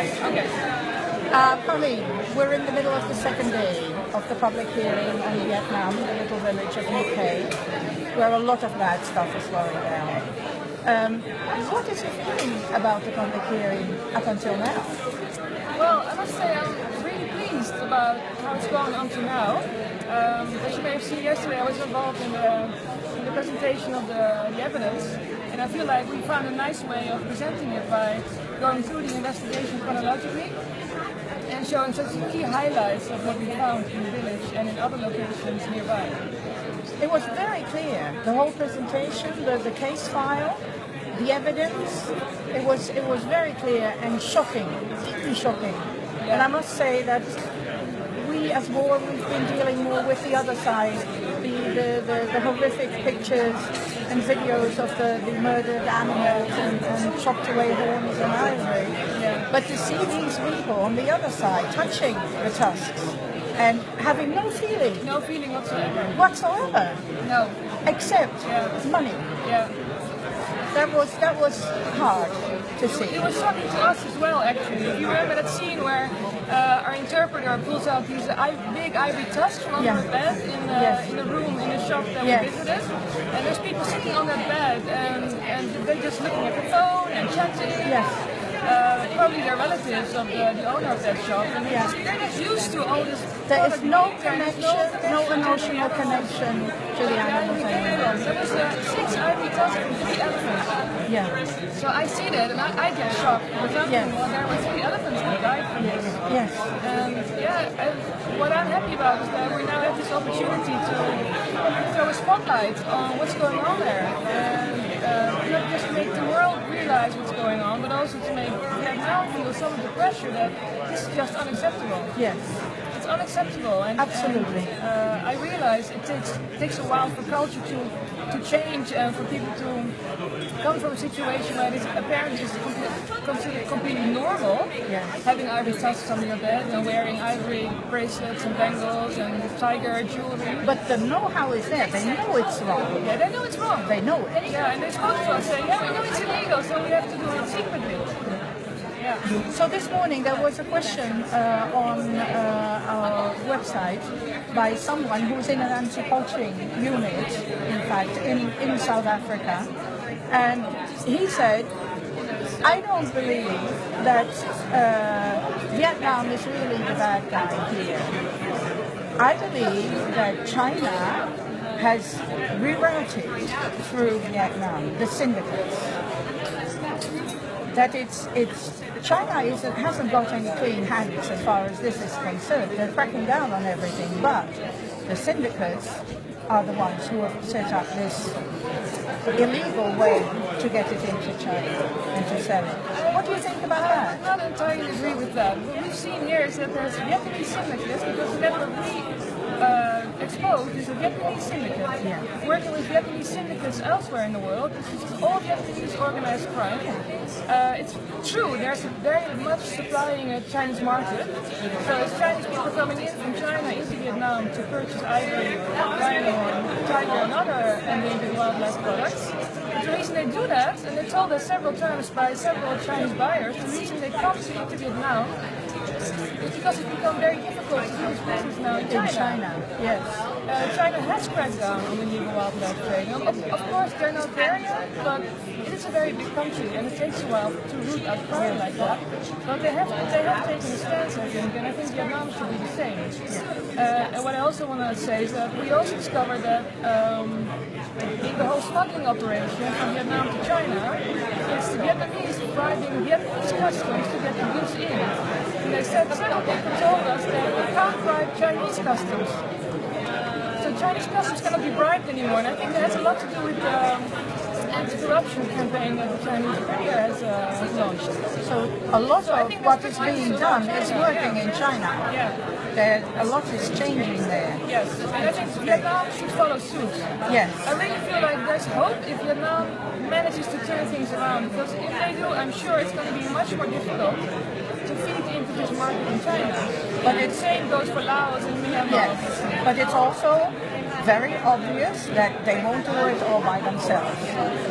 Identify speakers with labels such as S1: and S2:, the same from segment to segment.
S1: Right, okay.
S2: Pauline, we're in the middle of the second day of the public hearing on Vietnam, the little village of UK, where a lot of bad stuff is flowing down. What is your feeling about the public hearing up until now?
S1: Well, I must say I'm really pleased about how it's gone until now. As you may have seen yesterday, I was involved in the presentation of the evidence, and I feel like we found a nice way of presenting it by going through the investigation chronologically and showing such key highlights of what we found in the village and in other locations nearby.
S2: It was very clear, the whole presentation, the case file, the evidence, it was very clear and shocking, deeply shocking.
S1: Yeah.
S2: And I must say that we as W.A.R, we've been dealing more with the other side, the horrific pictures and videos of the murdered animals and chopped away horns and ivory.
S1: Yeah.
S2: But to see these people on the other side touching the tusks and having no feeling whatsoever,
S1: No.
S2: except money.
S1: Yeah.
S2: That was hard to see.
S1: It was shocking to us as well, actually. If you remember that scene where our interpreter pulls out these big ivory tusks from under the bed in the room in the shop that we visited, and there's people sitting on that bed and they're just looking at the phone and chatting.
S2: Yes.
S1: Probably their relatives of the owner of that shop, and they're just used to all this.
S2: There is no connection, no emotional connection to the animals anymore.
S1: There was 6 ivory tusks from 3 elephants.
S2: Yeah.
S1: So I see that and I get shocked because I'm thinking, well, there were 3 elephants that died from this.
S2: Yes.
S1: And what I'm happy about is that we now have this opportunity to throw a spotlight on what's going on there, and not just make the world realize what's going on, but also to make Vietnam feel some of the pressure that this is just unacceptable.
S2: Yes.
S1: It's unacceptable, and
S2: absolutely.
S1: And, I realize it takes a while for culture to change and for people to come from a situation where this apparently is considered completely normal, having ivory tusks on your bed and wearing ivory bracelets and bangles and tiger jewelry.
S2: But the know-how is there. They know it's wrong.
S1: Yeah, they know it's wrong.
S2: They know it.
S1: Yeah, and they spoke to us saying, we know it's illegal, so we have to do it secretly. Yeah.
S2: So this morning there was a question on our website by someone who's in an anti-poaching unit, in fact, in South Africa, and he said, I don't believe that Vietnam is really the bad guy here. I believe that China has rerouted through Vietnam the syndicates. That China hasn't got any clean hands as far as this is concerned. They're cracking down on everything, but the syndicates are the ones who have set up this illegal way to get it into China and to sell it. What do you think about that?
S1: I don't entirely agree with that. What we've seen here is that there's Vietnamese syndicates, because that what we exposed is a Vietnamese syndicate working with Vietnamese syndicates elsewhere in the world. This is all Vietnamese organized crime. It's true, there's very much supplying a Chinese market. So it's Chinese people coming in from China into Vietnam to purchase ivory, rhino, tiger and other endangered wildlife products. But the reason they do that, and they told us several times by several Chinese buyers, the reason they come into Vietnam is because it's become very difficult to do this business now in China.
S2: Yes.
S1: China has cracked down on illegal wildlife trade. Of course, they're not there yet, but it is a very big country, and it takes a while to root out crime like that. But they have taken a stance, I think, and I think Vietnam should do the same. And what I also want to say is that we also discovered that in the whole smuggling operation from Vietnam to China, it's the Vietnamese bribing Vietnamese customs to get the goods in. And they said several people told us that we can't bribe Chinese customs. So Chinese customs cannot be bribed anymore, and I think that has a lot to do with the anti-corruption campaign that the Chinese premier has launched.
S2: So a lot of what is being done is working in China. A lot is changing there.
S1: Yes, and I think Vietnam should follow suit.
S2: Yes.
S1: I really feel like there's hope if Vietnam manages to turn things around, because if they do, I'm sure it's going to be much more difficult to feed into this market in China. But the same goes for Laos and Myanmar.
S2: Yes, but it's also very obvious that they won't do it all by themselves.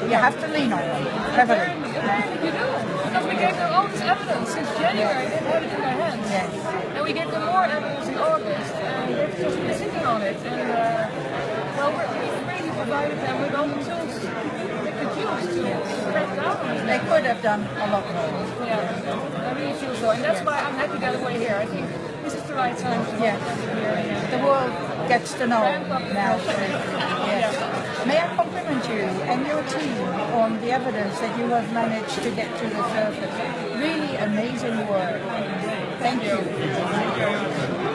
S2: You have to lean on them heavily.
S1: Apparently you do, because we gave them all this evidence since January. anywhere. They didn't have it in their hands.
S2: Yes.
S1: And we gave them more evidence in August, and they've just been sitting on it. And well, we've really provided them with all the tools they could use to crack down on it.
S2: They could have done a lot more.
S1: Yeah, I really feel so, and that's why I'm happy that we're here. I think this is the right time to
S2: Yes.
S1: be here.
S2: The world gets to know
S1: Ramp up the
S2: now.
S1: pressure.
S2: Yes. May I compliment you and your team on the evidence that you have managed to get to the surface. Really amazing work. Thank you.